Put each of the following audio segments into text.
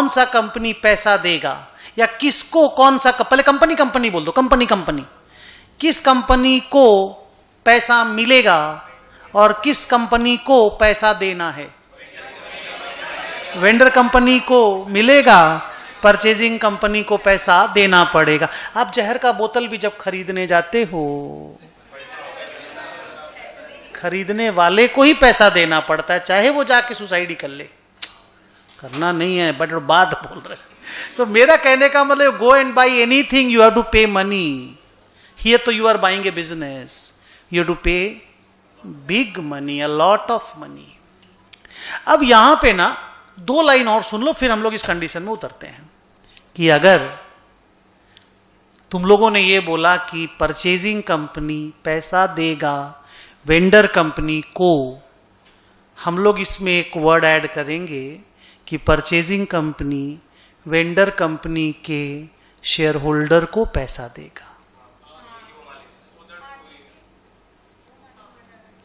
कौन सा कंपनी पैसा देगा या किसको कौन सा, पहले कंपनी कंपनी बोल दो, कंपनी कंपनी, किस कंपनी को पैसा मिलेगा और किस कंपनी को पैसा देना है? वेंडर कंपनी को मिलेगा, परचेजिंग कंपनी को पैसा देना पड़ेगा। आप जहर का बोतल भी जब खरीदने जाते हो, खरीदने वाले को ही पैसा देना पड़ता है, चाहे वो जाके सुसाइड ही कर ले। करना नहीं है, बट बात बोल रहे हैं। सो मेरा कहने का मतलब, go and buy anything, you have to pay money. Here तो you are buying a business, you have to pay big money, a lot of money. अब यहां पे ना 2 लाइन और सुन लो, फिर हम लोग इस कंडीशन में उतरते हैं कि अगर तुम लोगों ने ये बोला कि परचेजिंग कंपनी पैसा देगा वेंडर कंपनी को, हम लोग इसमें एक वर्ड ऐड करेंगे कि परचेजिंग कंपनी वेंडर कंपनी के शेयर होल्डर को पैसा देगा।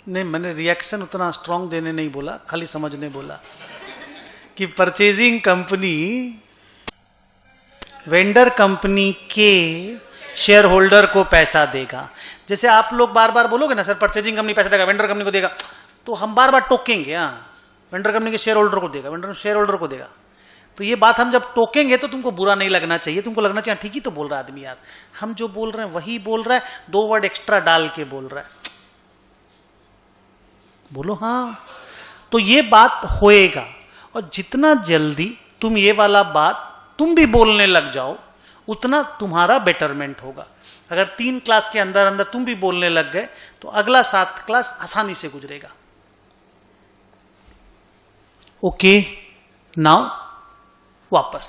नहीं, मैंने रिएक्शन उतना स्ट्रांग देने नहीं बोला, खाली समझने बोला कि परचेजिंग कंपनी वेंडर कंपनी के शेयर होल्डर को पैसा देगा। जैसे आप लोग बार बार बोलोगे ना, सर परचेजिंग कंपनी पैसा देगा, वेंडर कंपनी को देगा, तो हम बार बार टोकेंगे, हाँ वेंडर कंपनी के शेयर होल्डर को देगा, वेंडर शेयर होल्डर को देगा। तो ये बात हम जब टोकेंगे तो तुमको बुरा नहीं लगना चाहिए, तुमको लगना चाहिए ठीक ही तो बोल रहा है आदमी, यार हम जो बोल रहे हैं वही बोल रहा है, 2 वर्ड एक्स्ट्रा डाल के बोल रहा है, बोलो हाँ। तो ये बात होएगा, और जितना जल्दी तुम ये वाला बात तुम भी बोलने लग जाओ, उतना तुम्हारा बेटरमेंट होगा। अगर 3 क्लास के अंदर अंदर तुम भी बोलने लग गए तो अगला 7 क्लास आसानी से गुजरेगा। ओके, नाउ वापस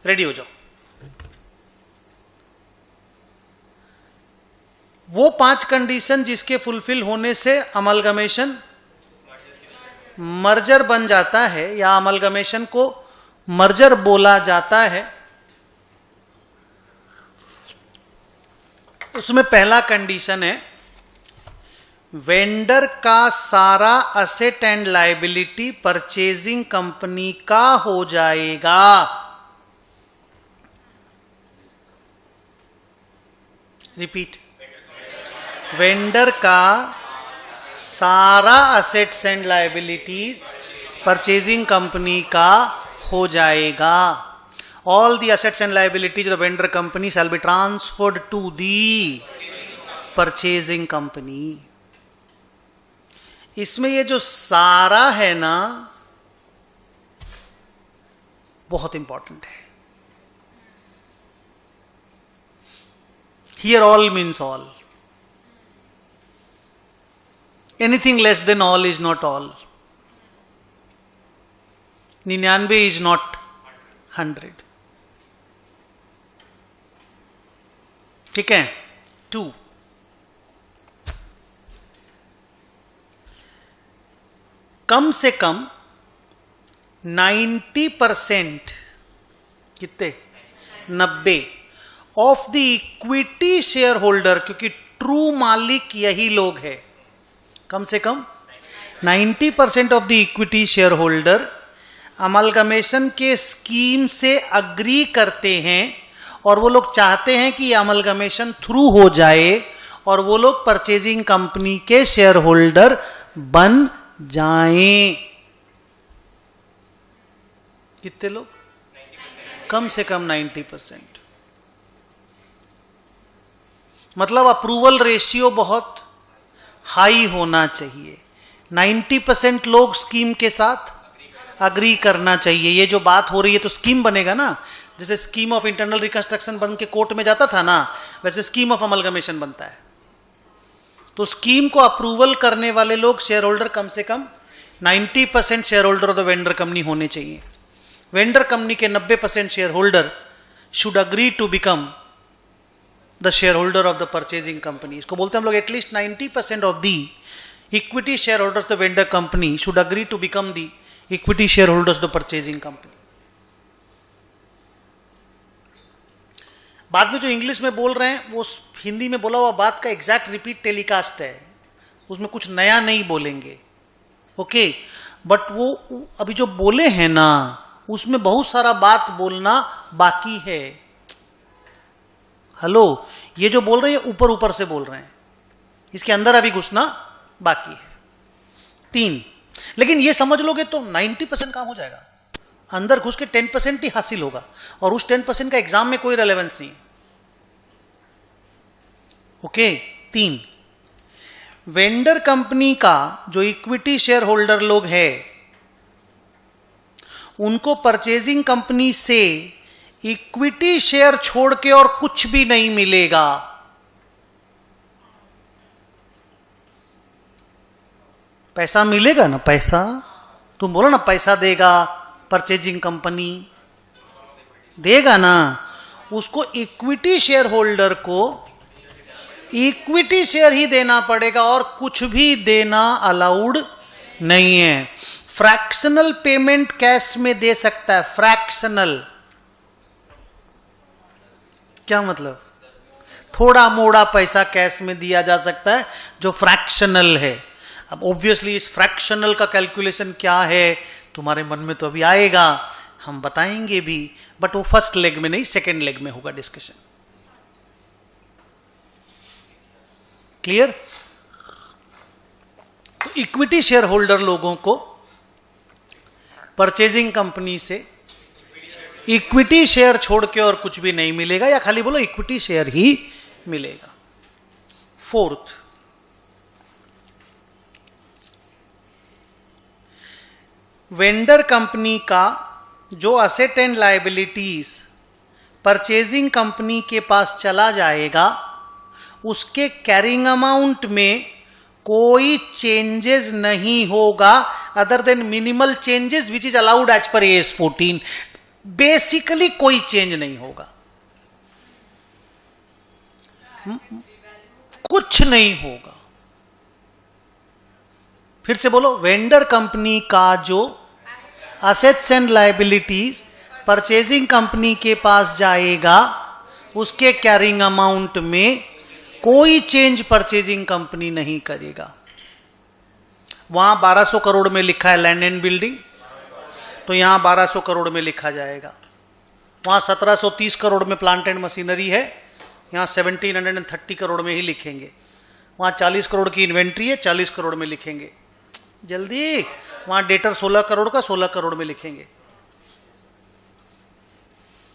रेडी हो जाओ। वो 5 कंडीशन जिसके फुलफिल होने से अमलगमेशन मर्जर बन जाता है, या अमलगमेशन को मर्जर बोला जाता है, उसमें पहला कंडीशन है वेंडर का सारा asset and liability purchasing company का हो जाएगा। रिपीट, वेंडर का सारा assets and liabilities purchasing company का हो जाएगा। All the assets and liabilities of the vendor company shall be transferred to the purchasing company. इसमें ये जो सारा है ना, बहुत इंपॉर्टेंट है। Here all means all. Anything less than all is not all. 99 is not 100. ठीक है। 2, कम से कम 90%, कितने 90 of the equity share holder, क्योंकि ट्रू मालिक यही लोग है, कम से कम 90% of the equity share holder amalgamation के स्कीम से अग्री करते हैं, और वो लोग चाहते हैं कि अमलगमेशन थ्रू हो जाए और वो लोग परचेजिंग कंपनी के शेयर होल्डर बन जाएं। कितने लोग? कम से कम 90%। मतलब अप्रूवल रेशियो बहुत हाई होना चाहिए। 90% लोग स्कीम के साथ अग्री करना चाहिए। ये जो बात हो रही है तो स्कीम बनेगा ना, जैसे स्कीम ऑफ इंटरनल रिकंस्ट्रक्शन बन के कोर्ट में जाता था ना, वैसे स्कीम ऑफ अमलगमेशन बनता है। तो स्कीम को अप्रूवल करने वाले लोग शेयर होल्डर कम से कम 90% share holder of the vendor company होने चाहिए। वेंडर कंपनी के 90% share holder should agree to become the share holder of the purchasing company. इसको बोलते हैं हम लोग at least 90% of the equity share holder of the vendor company should agree to become the equity share holders of the purchasing company. बाद में जो English में बोल रहे हैं वो हिंदी में बोला हुआ बात का एग्जैक्ट रिपीट टेलीकास्ट है, उसमें कुछ नया नहीं बोलेंगे। ओके, बट वो अभी जो बोले हैं ना उसमें बहुत सारा बात बोलना बाकी है। हेलो, ये जो बोल रहे हैं ऊपर ऊपर से बोल रहे हैं, इसके अंदर अभी घुसना बाकी है। 3, लेकिन ये समझ लोगे तो 90% काम हो जाएगा। अंदर घुस के 10% ही हासिल होगा, और उस 10% का एग्जाम में कोई रेलेवेंस नहीं है। ओके। 3, वेंडर कंपनी का जो इक्विटी शेयर होल्डर लोग हैं, उनको परचेजिंग कंपनी से इक्विटी शेयर छोड़ के और कुछ भी नहीं मिलेगा। पैसा मिलेगा ना, पैसा तुम बोलो ना, पैसा देगा परचेजिंग कंपनी, देगा ना। उसको इक्विटी शेयर होल्डर को इक्विटी शेयर ही देना पड़ेगा और कुछ भी देना अलाउड नहीं है। फ्रैक्शनल पेमेंट कैश में दे सकता है। फ्रैक्शनल क्या मतलब? थोड़ा मोड़ा पैसा कैश में दिया जा सकता है जो फ्रैक्शनल है। अब ऑब्वियसली इस फ्रैक्शनल का कैलकुलेशन क्या है तुम्हारे मन में तो अभी आएगा, हम बताएंगे भी, बट वो फर्स्ट लेग में नहीं, सेकेंड लेग में होगा डिस्कशन। क्लियर? तो इक्विटी शेयर होल्डर लोगों को परचेजिंग कंपनी से इक्विटी शेयर छोड़ के और कुछ भी नहीं मिलेगा, या खाली बोलो इक्विटी शेयर ही मिलेगा। 4th, वेंडर कंपनी का जो asset and liabilities purchasing company के पास चला जाएगा, उसके कैरिंग अमाउंट में कोई चेंजेस नहीं होगा other than minimal changes which is allowed as per AS 14। Basically कोई चेंज नहीं होगा, कुछ नहीं होगा। फिर से बोलो, वेंडर कंपनी का जो assets and liabilities purchasing company के पास जाएगा, उसके कैरिंग अमाउंट में कोई चेंज परचेजिंग कंपनी नहीं करेगा। वहां 1200 करोड़ में लिखा है लैंड एंड बिल्डिंग, तो यहां 1200 करोड़ में लिखा जाएगा। वहां 1730 करोड़ में प्लांट एंड मशीनरी है, यहां 1730 करोड़ में ही लिखेंगे। वहां 40 करोड़ की इन्वेंट्री है, 40 करोड़ में लिखेंगे। जल्दी, वहां डेटर 16 करोड़ का 16 करोड़ में लिखेंगे।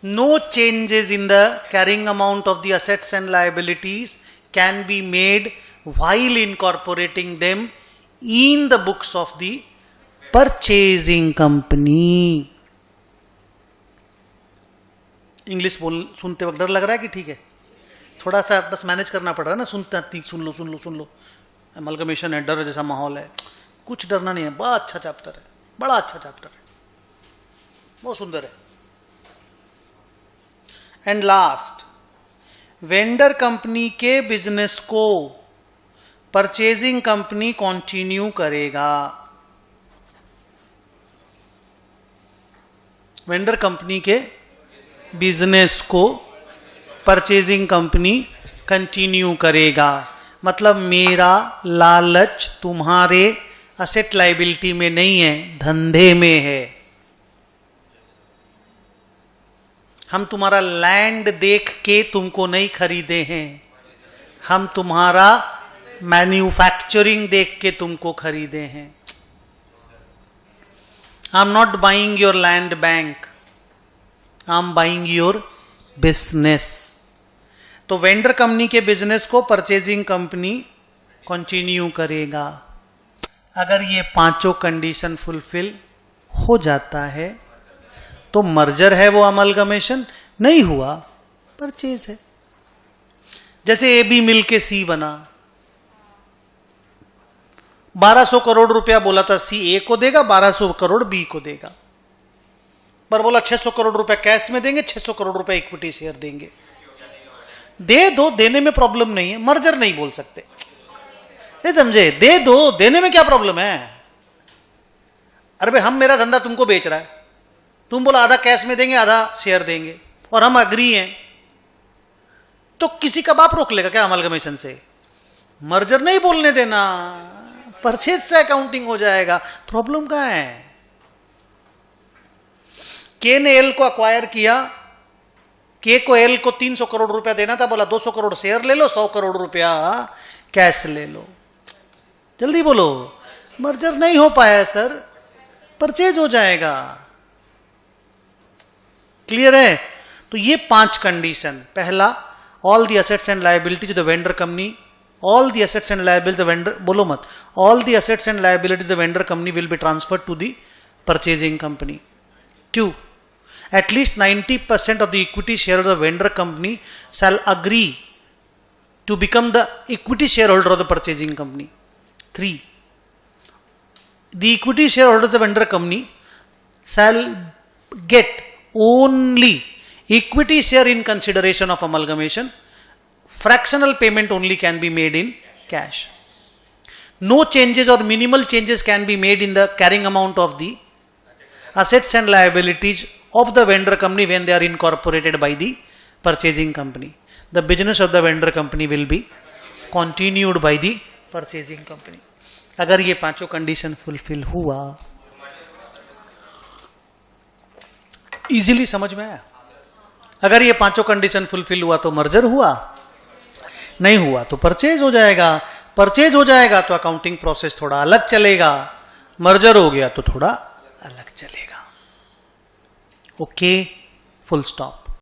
No changes in the carrying amount of the assets and liabilities can be made while incorporating them in the books of the purchasing company। English बोल सुनते वक्त डर लग रहा है कि ठीक है? थोड़ा सा बस मैनेज करना पड़ रहा है ना, सुन लो। अमलगमेशन है, डर जैसा माहौल है, कुछ डरना नहीं है। बड़ा अच्छा चैप्टर है, बड़ा अच्छा चैप्टर है, बहुत सुंदर है। एंड लास्ट, वेंडर कंपनी के बिजनेस को परचेजिंग कंपनी कंटिन्यू करेगा। वेंडर कंपनी के बिजनेस को परचेजिंग कंपनी कंटिन्यू करेगा। मतलब मेरा लालच तुम्हारे असेट लायबिलिटी में नहीं है, धंधे में है। हम तुम्हारा लैंड देख के तुमको नहीं खरीदे हैं, हम तुम्हारा मैन्युफैक्चरिंग देख के तुमको खरीदे हैं। I am not buying your land bank, I am buying your business. तो वेंडर कंपनी के बिजनेस को परचेजिंग कंपनी कंटिन्यू करेगा। अगर ये पांचों कंडीशन फुलफिल हो जाता है तो मर्जर है, वो अमलगमेशन नहीं हुआ, परचेज है। जैसे ए बी मिल के सी बना, 1200 करोड़ रुपया बोला था सी ए को देगा, 1200 करोड़ बी को देगा, पर बोला 600 करोड़ रुपया कैश में देंगे, 600 करोड़ रुपया इक्विटी शेयर देंगे। दे दो, देने में प्रॉब्लम नहीं है, मर्जर नहीं बोल सकते, नहीं समझे? दे दो, देने में क्या प्रॉब्लम है? अरे भाई हम, मेरा धंधा तुमको बेच रहा है, तुम बोला आधा कैश में देंगे आधा शेयर देंगे, और हम अग्री हैं, तो किसी का बाप रोक लेगा क्या अमलगमेशन से? मर्जर नहीं बोलने देना, परचेज से अकाउंटिंग हो जाएगा। प्रॉब्लम कहां है? के ने एल को अक्वायर किया, के को एल को 300 करोड़ रुपया देना था, बोला 200 करोड़ शेयर ले लो, 100 करोड़ रुपया कैश ले लो। जल्दी बोलो। मर्जर नहीं हो पाया सर, परचेज हो जाएगा। क्लियर है? तो ये 5 कंडीशन। पहला, all the assets and liability to the vendor company, all the assets and liability the vendor, बोलो मत, all the assets and liability the vendor company will be transferred to the purchasing company. 2, at least 90% of the equity shareholder of the vendor company shall agree to become the equity shareholder of the purchasing company. 3, the equity shareholder of the vendor company shall get only equity share in consideration of amalgamation. Fractional payment only can be made in cash. No changes or minimal changes can be made in the carrying amount of the assets and liabilities of the vendor company when they are incorporated by the purchasing company. The business of the vendor company will be continued by the purchasing company. अगर ये 5 condition fulfil हुआ, easily समझ में आया? अगर ये 5 condition fulfil हुआ तो मर्जर हुआ, नहीं हुआ तो परचेज हो जाएगा। परचेज हो जाएगा तो अकाउंटिंग प्रोसेस थोड़ा अलग चलेगा, मर्जर हो गया तो थोड़ा अलग चलेगा। Okay, full stop.